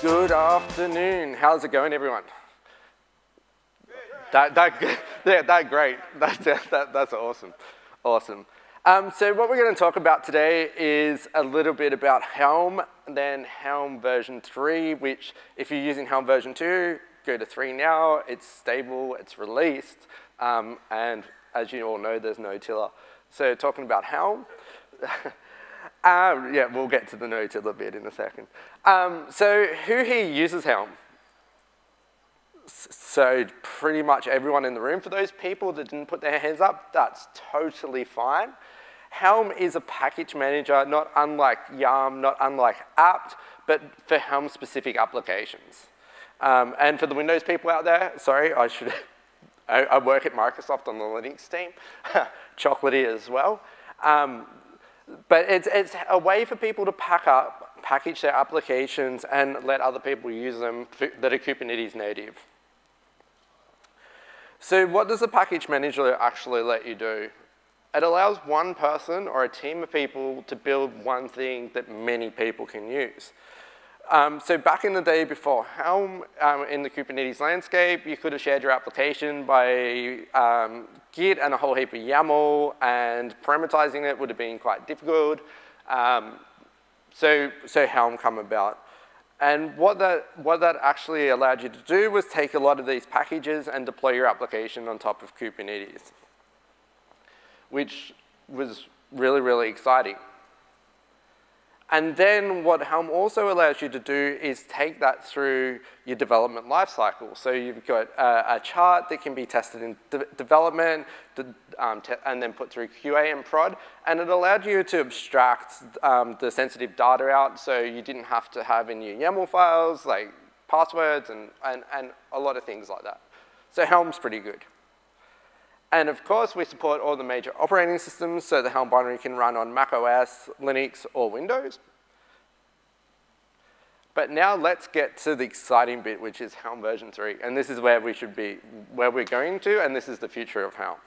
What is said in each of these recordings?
Good afternoon. How's it going, everyone? That's great. That's awesome. Awesome. So what we're going to talk about today is a little bit about Helm, and then Helm version 3, which if you're using Helm version 2, go to 3 now. It's stable, it's released, and as you all know, there's no tiller. So talking about Helm, yeah, we'll get to the no tiller bit in a second. So who here uses Helm? So pretty much everyone in the room. For those people that didn't put their hands up, that's totally fine. Helm is a package manager, not unlike Yarm, not unlike apt, but for Helm-specific applications. And for the Windows people out there, sorry, I work at Microsoft on the Linux team, chocolatey as well. But it's a way for people to package their applications and let other people use them that are Kubernetes native. So what does a package manager actually let you do? It allows one person or a team of people to build one thing that many people can use. So back in the day before Helm, in the Kubernetes landscape, you could have shared your application by Git and a whole heap of YAML, and parameterizing it would have been quite difficult. So Helm come about. And what that actually allowed you to do was take a lot of these packages and deploy your application on top of Kubernetes, which was really, really exciting. And then what Helm also allows you to do is take that through your development lifecycle. So you've got a chart that can be tested in development and then put through QA and prod. And it allowed you to abstract the sensitive data out, so you didn't have to have in your YAML files like passwords and a lot of things like that. So Helm's pretty good. And of course, we support all the major operating systems, so the Helm binary can run on Mac OS, Linux, or Windows. But now let's get to the exciting bit, which is Helm version 3. And this is where we should be, where we're going to, and this is the future of Helm.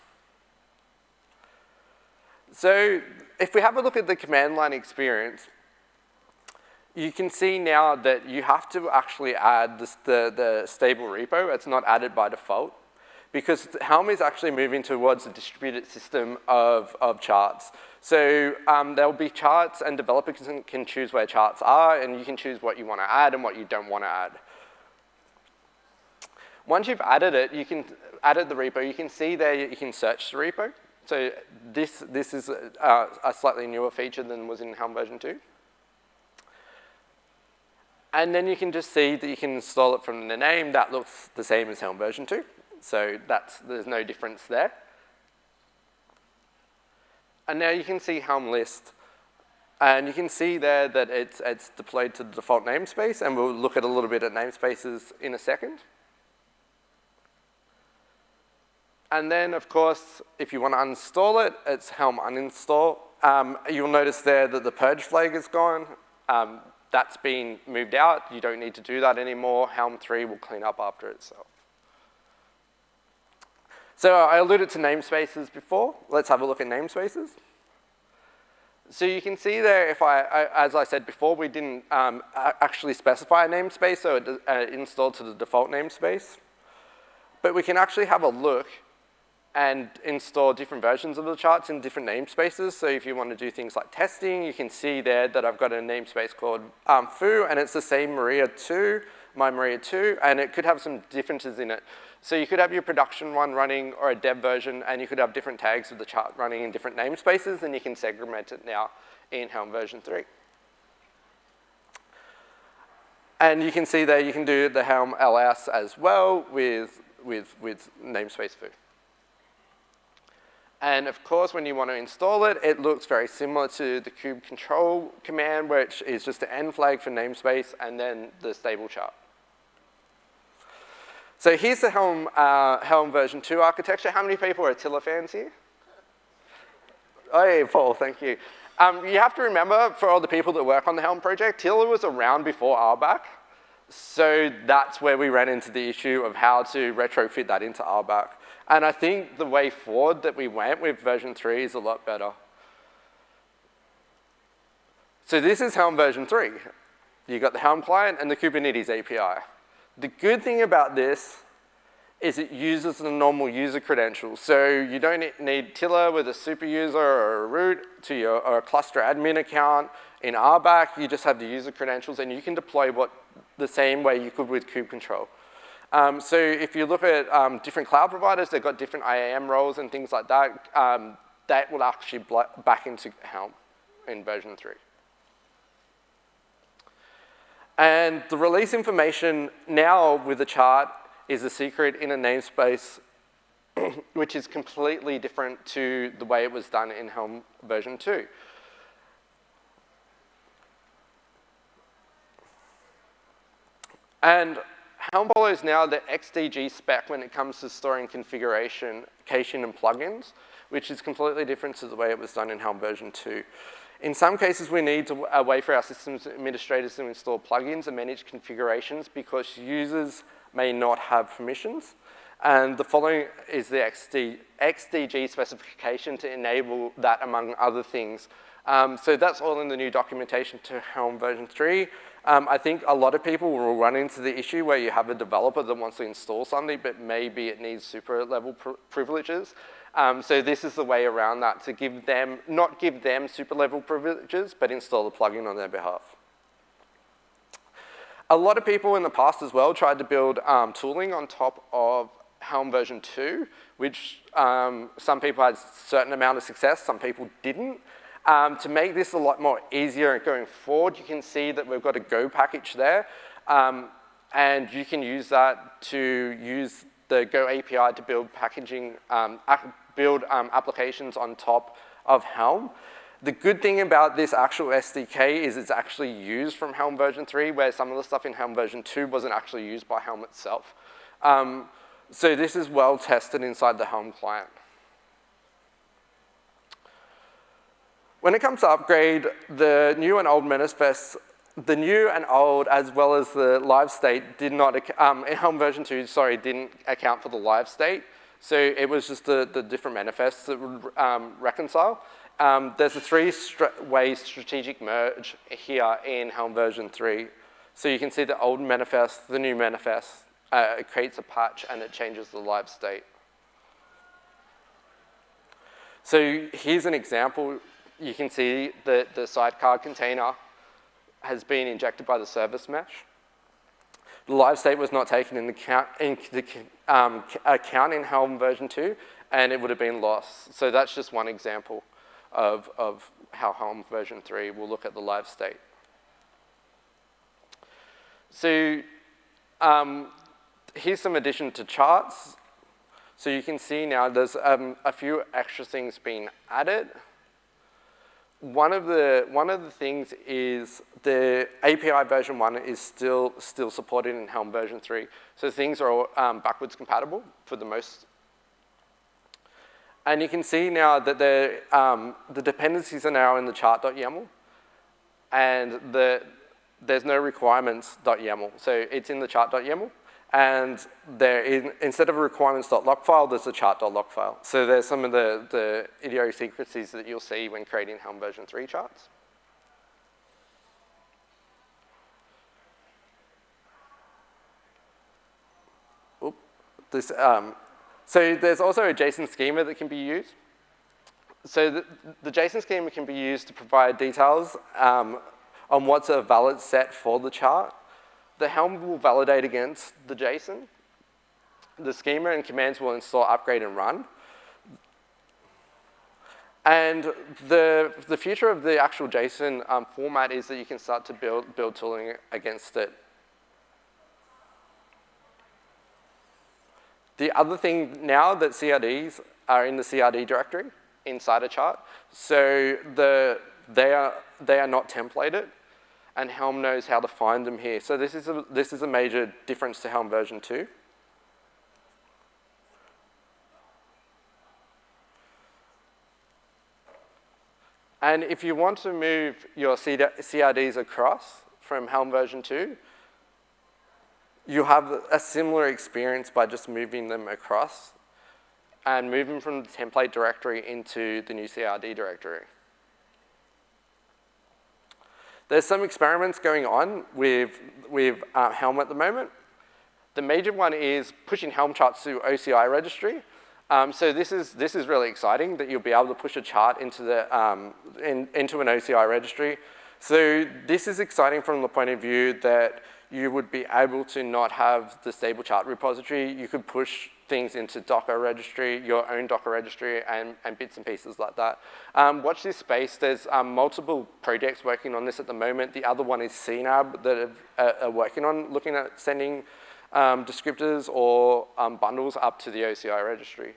So if we have a look at the command line experience, you can see now that you have to actually add the stable repo. It's not added by default, because Helm is actually moving towards a distributed system of charts. So there'll be charts, and developers can choose where charts are, and you can choose what you want to add and what you don't want to add. Once you've added it, added the repo, you can see there you can search the repo. So this is a slightly newer feature than was in Helm version 2. And then you can just see that you can install it from the name. That looks the same as Helm version 2. So there's no difference there. And now you can see Helm list. And you can see there that it's deployed to the default namespace, and we'll look at a little bit at namespaces in a second. And then, of course, if you want to uninstall it, it's Helm uninstall. You'll notice there that the purge flag is gone. That's been moved out. You don't need to do that anymore. Helm 3 will clean up after itself. So I alluded to namespaces before. Let's have a look at namespaces. So you can see there, as I said before, we didn't actually specify a namespace, so it installed to the default namespace. But we can actually have a look and install different versions of the charts in different namespaces. So if you want to do things like testing, you can see there that I've got a namespace called foo, and it's the same Maria 2, my Maria 2, and it could have some differences in it. So you could have your production one running or a dev version, and you could have different tags of the chart running in different namespaces, and you can segment it now in Helm version 3. And you can see there you can do the Helm ls as well with namespace foo. And of course, when you want to install it, it looks very similar to the kube control command, which is just the n flag for namespace and then the stable chart. So here's the Helm version 2 architecture. How many people are Tiller fans here? Oh, yeah, Paul, thank you. You have to remember, for all the people that work on the Helm project, Tiller was around before RBAC. So that's where we ran into the issue of how to retrofit that into RBAC. And I think the way forward that we went with version 3 is a lot better. So this is Helm version 3. You've got the Helm client and the Kubernetes API. The good thing about this is it uses the normal user credentials. So you don't need Tiller with a super user or a root or a cluster admin account. In RBAC, you just have the user credentials, and you can deploy the same way you could with kubectl. So if you look at different cloud providers, they've got different IAM roles and things like that. That will actually back into Helm in version 3. And the release information now with the chart is a secret in a namespace, which is completely different to the way it was done in Helm version 2. And Helm follows now the XDG spec when it comes to storing configuration, caching, and plugins, which is completely different to the way it was done in Helm version 2. In some cases, we need a way for our systems administrators to install plugins and manage configurations because users may not have permissions. And the following is the XDG specification to enable that, among other things. So that's all in the new documentation to Helm version 3. I think a lot of people will run into the issue where you have a developer that wants to install something, but maybe it needs super level privileges. So this is the way around that, to give them, not give them super level privileges, but install the plugin on their behalf. A lot of people in the past as well tried to build tooling on top of Helm version 2, which some people had a certain amount of success, some people didn't. To make this a lot more easier going forward, you can see that we've got a Go package there, and you can use that to use the Go API to build packaging, applications on top of Helm. The good thing about this actual SDK is it's actually used from Helm version 3, where some of the stuff in Helm version 2 wasn't actually used by Helm itself. So this is well tested inside the Helm client. When it comes to upgrade, the new and old manifests, the new and old as well as the live state did not, in Helm version 2, sorry, didn't account for the live state. So it was just the different manifests that would reconcile. There's a three-way strategic merge here in Helm version 3. So you can see the old manifest, the new manifest. It creates a patch and it changes the live state. So here's an example. You can see that the sidecar container has been injected by the service mesh. The live state was not taken into account in Helm version 2, and it would have been lost. So that's just one example of how Helm version 3 will look at the live state. So here's some addition to charts. So you can see now there's a few extra things being added. One of the things is the API version 1 is still supported in Helm version 3. So things are backwards compatible for the most. And you can see now that the dependencies are now in the chart.yaml, and there's no requirements.yaml. So it's in the chart.yaml, and instead of a requirements.log file, there's a chart.log file. So there's some of the idiosyncrasies that you'll see when creating Helm version 3 charts. So there's also a JSON schema that can be used. So the JSON schema can be used to provide details on what's a valid set for the chart. The Helm will validate against the JSON. The schema and commands will install, upgrade, and run. And the future of the actual JSON format is that you can start to build tooling against it. The other thing now that CRDs are in the CRD directory inside a chart, so they are not templated, and Helm knows how to find them here. So this is a major difference to Helm version 2. And if you want to move your CRDs across from Helm version 2, you have a similar experience by just moving them across and moving from the template directory into the new CRD directory. There's some experiments going on with Helm at the moment. The major one is pushing Helm charts to OCI registry. So this is really exciting that you'll be able to push a chart into into an OCI registry. So this is exciting from the point of view that you would be able to not have the stable chart repository. You could push things into Docker registry, your own Docker registry, and bits and pieces like that. Watch this space. There's multiple projects working on this at the moment. The other one is CNAB that are working on looking at sending descriptors or bundles up to the OCI registry.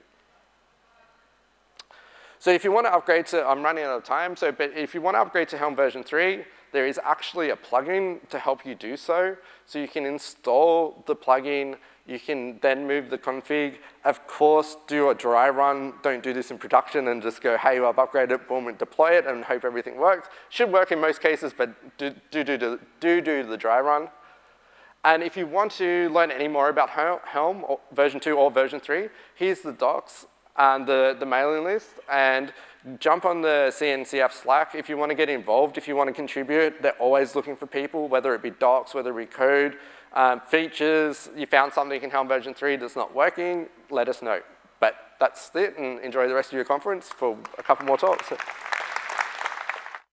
So if you want to upgrade to, I'm running out of time, but if you want to upgrade to Helm version 3, there is actually a plugin to help you do so. So you can install the plugin, you can then move the config. Of course, do a dry run. Don't do this in production and just go, hey, I've upgraded, boom, and deploy it and hope everything works. Should work in most cases, but do the dry run. And if you want to learn any more about Helm, or version 2 or version 3, here's the docs and the mailing list. And jump on the CNCF Slack if you want to get involved, if you want to contribute. They're always looking for people, whether it be docs, whether it be code, features. You found something in Helm version 3 that's not working, let us know. But that's it, and enjoy the rest of your conference for a couple more talks.